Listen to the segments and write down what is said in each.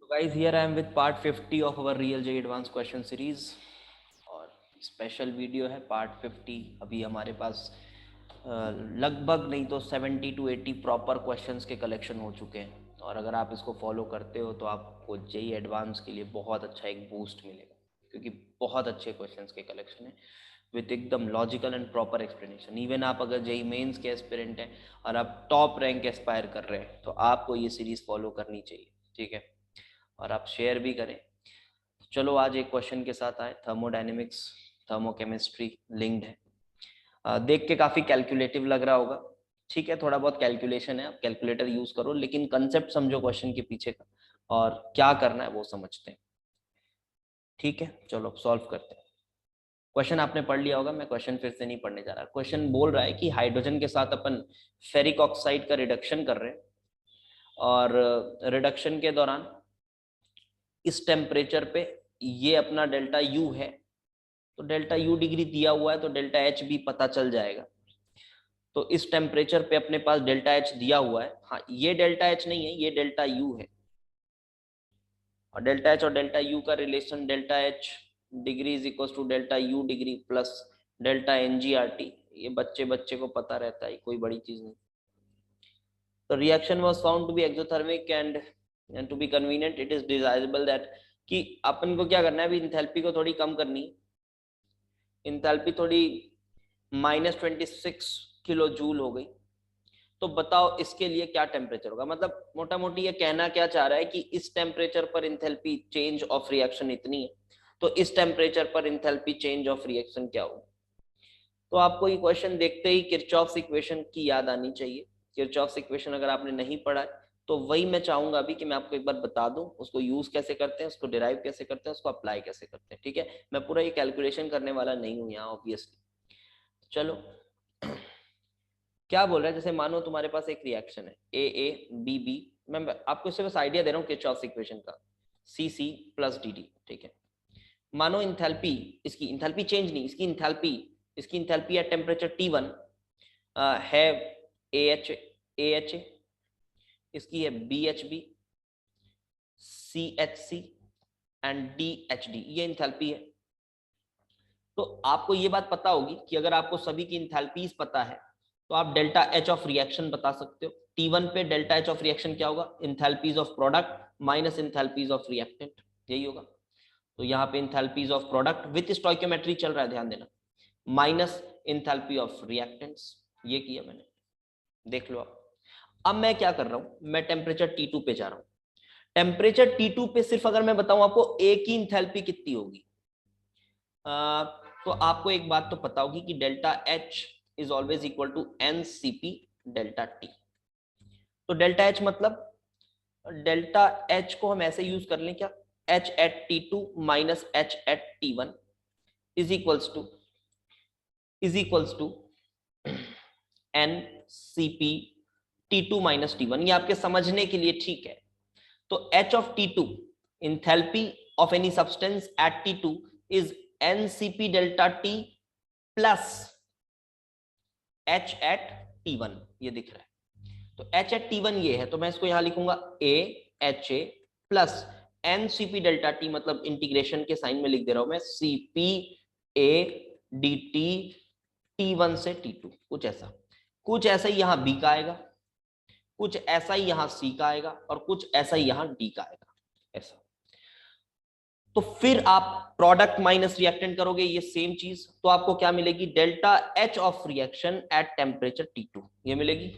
So guys, here I am with part 50 of our Real J Advanced Question Series और special video है part 50। अभी हमारे पास लगभग नहीं तो 70 to 80 प्रॉपर क्वेश्चंस के कलेक्शन हो चुके हैं और अगर आप इसको फॉलो करते हो तो आपको जेई एडवांस के लिए बहुत अच्छा एक बूस्ट मिलेगा क्योंकि बहुत अच्छे क्वेश्चंस के कलेक्शन है विथ एकदम logical and proper explanation. Even आप अगर जेई मेंस के एस्पिरेंट हैं और आप टॉप रैंक एस्पायर कर रहे हैं तो आपको ये सीरीज फॉलो करनी चाहिए, ठीक है, और आप शेयर भी करें। चलो आज एक क्वेश्चन के साथ आए। थर्मोडायनेमिक्स थर्मोकेमिस्ट्री लिंक्ड है। देख के काफी कैलकुलेटिव लग रहा होगा, ठीक है, थोड़ा बहुत कैलकुलेशन है, आप कैलकुलेटर यूज करो लेकिन कंसेप्ट समझो क्वेश्चन के पीछे का और क्या करना है वो समझते हैं, ठीक है। चलो सॉल्व करते हैं। क्वेश्चन आपने पढ़ लिया होगा, मैं क्वेश्चन फिर से नहीं पढ़ने जा रहा। क्वेश्चन बोल रहा है कि हाइड्रोजन के साथ अपन फेरिक ऑक्साइड का रिडक्शन कर रहे हैं और रिडक्शन के दौरान इस टेम्परेचर पे ये अपना डेल्टा यू है, तो डेल्टा यू डिग्री दिया हुआ है तो डेल्टा एच भी पता चल जाएगा। तो इस टेम्परेचर पे अपने पास डेल्टा एच दिया हुआ है, हाँ ये डेल्टा एच नहीं है, ये डेल्टा यू है और डेल्टा यू का relation delta H degree is equal to delta U degree plus delta NGRT. ये बच्चे बच्चे को पता रहता है, कोई बड़ी चीज नहीं। तो reaction was found to be exothermic and to be convenient it is desirable that कि अपन को क्या करना है, अभी इंथैल्पी को थोड़ी कम करनी। इंथैल्पी थोड़ी -26 किलो जूल हो गई, तो बताओ इसके लिए क्या टेम्परेचर होगा। मतलब मोटा मोटी ये कहना क्या चाह रहा है कि इस टेम्परेचर पर इंथैल्पी चेंज ऑफ रिएक्शन इतनी है, तो इस टेम्परेचर पर इंथैल्पी चेंज ऑफ रिएक्शन क्या होगा। तो आपको ये क्वेश्चन देखते ही किरचॉफ्स इक्वेशन की याद आनी चाहिए। किरचॉफ्स इक्वेशन अगर आपने नहीं पढ़ा है तो वही मैं चाहूंगा अभी कि मैं आपको एक बार बता दूं, उसको यूज कैसे करते हैं, उसको डिराइव कैसे करते हैं, उसको अप्लाई कैसे करते हैं, ठीक है। मैं पूरा ये कैलकुलेशन करने वाला नहीं हूं यहाँ ऑब्वियसली। चलो क्या बोल रहा है, जैसे मानो तुम्हारे पास एक रिएक्शन है ए बी, मैं आपको इससे बस आइडिया दे रहा हूँ किरचॉफ्स इक्वेशन का, सी सी प्लस डी डी, ठीक है। मानो इंथैल्पी, इसकी इंथैल्पी चेंज नहीं, इसकी इंथैल्पी एट टेम्परेचर T1 है AH, इसकी है BHB, CHC एंड DHD, ये इंथैल्पी है। तो आपको ये बात पता होगी कि अगर आपको सभी की इंथैल्पीज पता है तो आप डेल्टा एच ऑफ रिएक्शन बता सकते हो। T1 पे डेल्टा एच ऑफ रिएक्शन क्या होगा, enthalpies of product minus enthalpies of reactant, यही होगा। तो यहाँ पे enthalpies of product with stoichiometry चल रहा है, ध्यान देना, माइनस इंथैल्पी ऑफ रिएक्टेंट्स, ये किया मैंने, देख लो आप। अब मैं क्या कर रहा हूं, मैं टेम्परेचर T2 पे जा रहा हूं। टेम्परेचर T2 पे सिर्फ अगर मैं बताऊं आपको ए की इंथैल्पी कितनी होगी, तो आपको एक बात तो पता होगी कि delta H is always equal to NCP delta T. तो डेल्टा एच मतलब डेल्टा एच को हम ऐसे यूज कर लें क्या, H at T2 minus H at T1 is equals to NCP T2 minus T1। ये आपके समझने के लिए ठीक है। तो H of T2, enthalpy of any substance at T2 is NCP delta T plus H at T1, ये दिख रहा है। तो H at T1 ये है, तो मैं इसको यहां लिखूंगा AHA plus NCP delta T, मतलब इंटीग्रेशन के साइन में लिख दे रहा हूं मैं CPA DT T1 से T2, कुछ ऐसा ही यहां B का आएगा, कुछ ऐसा ही यहां C का आएगा और कुछ ऐसा ही यहां D का आएगा, ऐसा। तो फिर आप प्रोडक्ट माइनस रिएक्टेंट करोगे, ये सेम चीज, तो आपको क्या मिलेगी, delta H of reaction at temperature T2, ये मिलेगी।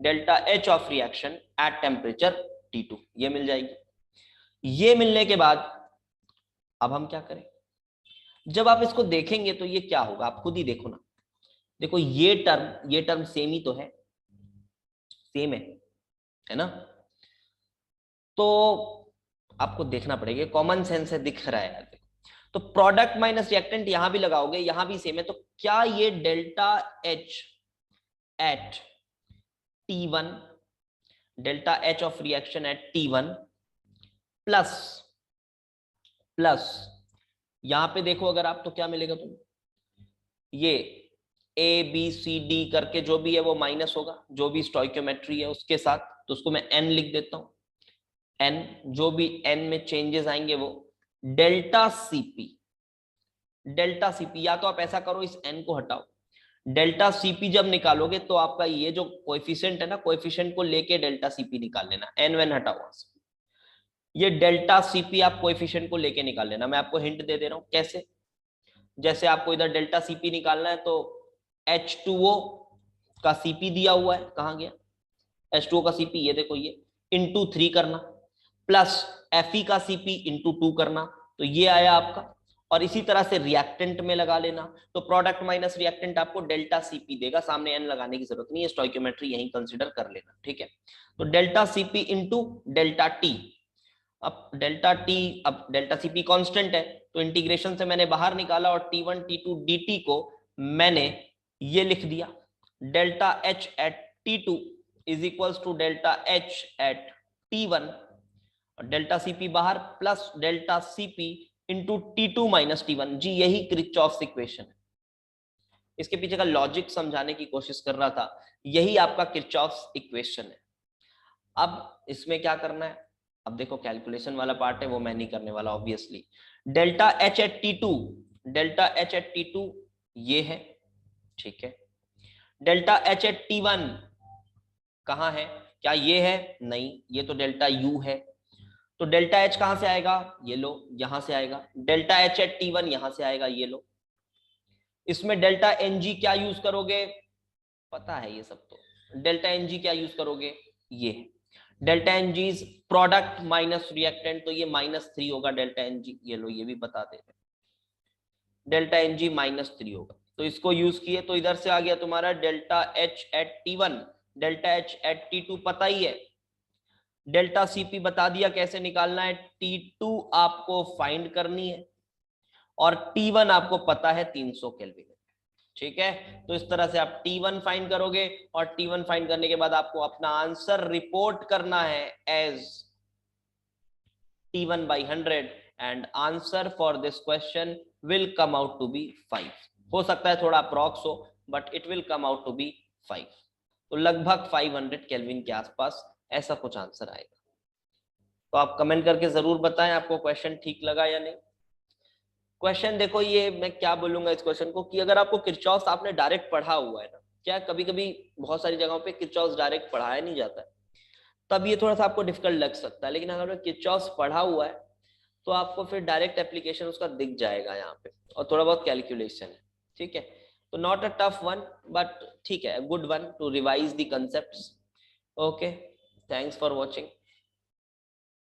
Delta H of reaction at temperature T2 ये मिल जाएगी। ये मिलने के बाद अब हम क्या करें, जब आप इसको देखेंगे तो ये क्या होगा, आप खुद ही देखो ना। देखो ये टर्म सेम ही तो है, सेम है ना। तो आपको देखना पड़ेगा, कॉमन सेंस है, दिख रहा है यार। तो प्रोडक्ट माइनस रिएक्टेंट यहां भी लगाओगे, यहां भी सेम है, तो क्या ये delta H at T1, delta H of reaction at T1 plus यहां पे देखो अगर आप, तो क्या मिलेगा तुम्हें, ये ABCD करके जो भी है वो माइनस होगा, जो भी स्टोइकियोमेट्री है उसके साथ, तो उसको मैं N लिख देता हूं। n, जो भी n में चेंजेस आएंगे वो डेल्टा सीपी, डेल्टा सीपी, या तो आप ऐसा करो इस n को हटाओ, डेल्टा सीपी जब निकालोगे तो आपका ये जो कोएफिशिएंट है ना, कोएफिशिएंट को लेके डेल्टा सीपी निकाल लेना, एन वेन हटाओ वहां से, ये डेल्टा सीपी आप कोएफिशिएंट को लेके निकाल लेना। मैं आपको हिंट दे रहा हूं कैसे, जैसे आपको इधर डेल्टा सीपी निकालना है तो H2O का सीपी दिया हुआ है, कहां गया H2O का सीपी, ये देखो ये इंटू 3 करना, प्लस Fe का सीपी इंटू 2 करना, तो ये आया आपका। और इसी तरह से रिएक्टेंट में लगा लेना, तो प्रोडक्ट माइनस रिएक्टेंट आपको डेल्टा सीपी देगा, सामने एन लगाने की जरूरत नहीं है, स्टोइकियोमेट्री यहीं कंसीडर कर लेना, ठीक है। तो delta CP into delta T, अब डेल्टा टी, अब डेल्टा सीपी कांस्टेंट है तो इंटीग्रेशन से मैंने बाहर निकाला और T1 T2 dt को मैंने ये लिख दिया, delta H at T2 is equals to delta H at T1, और डेल्टा सीपी बाहर plus delta CP into T2 minus T1, जी यही किरचॉफ्स इक्वेशन है। इसके पीछे का लॉजिक समझाने की कोशिश कर रहा था, यही आपका किरचॉफ्स इक्वेशन है। अब इसमें क्या करना है, अब देखो कैलकुलेशन वाला पार्ट है वो मैं नहीं करने वाला obviously. Delta H at T2, delta H at T2 ये है, ठीक है। डेल्टा H एट T1 कहां है, क्या ये है, नहीं ये तो डेल्टा U है, तो डेल्टा H कहां से आएगा, ये लो यहां से आएगा, डेल्टा H एट T1 यहां से आएगा, ये लो। इसमें डेल्टा NG क्या यूज करोगे, पता है ये सब, तो डेल्टा NG क्या यूज करोगे, ये delta NG product minus reactant, तो ये -3 होगा डेल्टा NG, ये लो ये भी बता दे, डेल्टा NG -3 होगा, तो इसको यूज किए तो इधर से आ गया तुम्हारा delta H at T1, delta H at T2 पता ही है, डेल्टा CP बता दिया कैसे निकालना है, T2 आपको फाइंड करनी है और T1 आपको पता है 300 केल्विन, ठीक है। तो इस तरह से आप T1 फाइंड करोगे और T1 फाइंड करने के बाद आपको अपना आंसर रिपोर्ट करना है as T1 by 100 and answer for this question will come out to be 5। हो सकता है थोड़ा अप्रॉक्स हो but it will come out to be 5, तो लगभग 500 केल्विन के आसपास ऐसा कुछ आंसर आएगा। तो आप कमेंट करके जरूर बताएं आपको क्वेश्चन ठीक लगा या नहीं। क्वेश्चन देखो, ये मैं क्या बोलूंगा इस क्वेश्चन को कि अगर आपको किरचॉफ्स आपने डायरेक्ट पढ़ा हुआ है ना, क्या कभी कभी बहुत सारी जगहों पे किरचॉफ्स डायरेक्ट पढ़ाया नहीं जाता है, तब ये थोड़ा सा आपको डिफिकल्ट लग सकता है, लेकिन अगर किरचॉफ्स पढ़ा हुआ है तो आपको फिर डायरेक्ट एप्लीकेशन उसका दिख जाएगा यहाँ पे, और थोड़ा बहुत कैलकुलेशन है, ठीक है। तो not a tough one but ठीक है, good one two revise the concepts. Okay, thanks for watching.